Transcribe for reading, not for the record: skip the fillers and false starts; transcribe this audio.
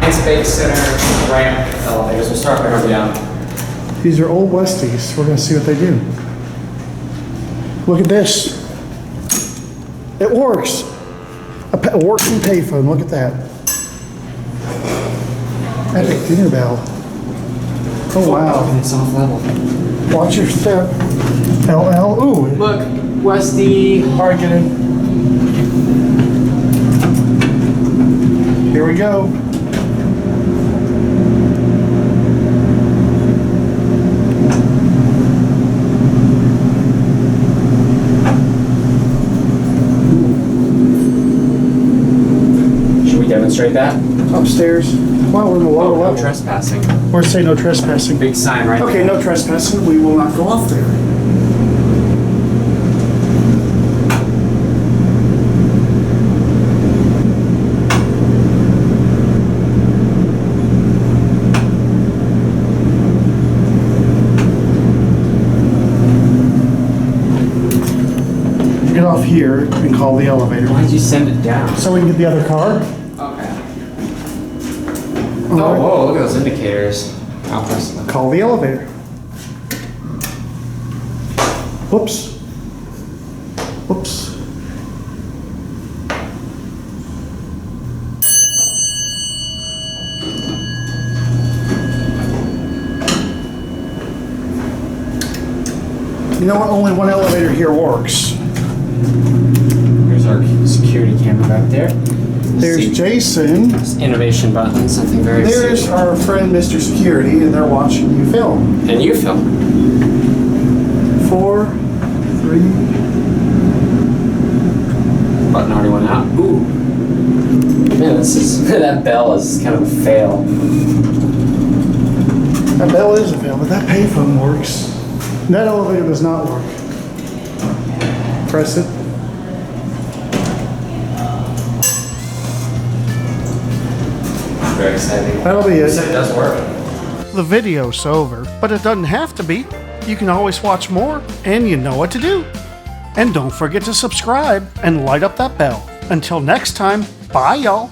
Advanced base center ramp elevators. We'll start right over down. These are old Westies. We're gonna see what they do. Look at this. It works. A working payphone, look at that. Epic dinner bell. Oh wow. And it's off level. Watch your step. LL, ooh. Look, Westy. Hard get in. Here we go. Should we demonstrate that? Upstairs. Wow, we're in the lower No level. trespassing. We're saying no trespassing. Big sign right Okay, there. no trespassing. We will not go off there. Get off here and call the elevator. Why'd you send it down? So we can get the other car? Okay. All Oh, right. whoa, look at those indicators. I'll press them. Call the elevator. Whoops. Whoops. You know what? Only one elevator here works. Here's our security camera back there. There's See, Jason. innovation button, something very There's serious. our friend Mr. Security, and they're watching you film. And you film. 4, 3. Button already went out. Ooh. Man, this is that bell is kind of a fail. That bell is a fail, but that payphone works. That elevator does not work. Press it. Very exciting. That'll be You it. said it does work. The video's over, but it doesn't have to be. You can always watch more, and you know what to do. And don't forget to subscribe and light up that bell. Until next time, bye y'all.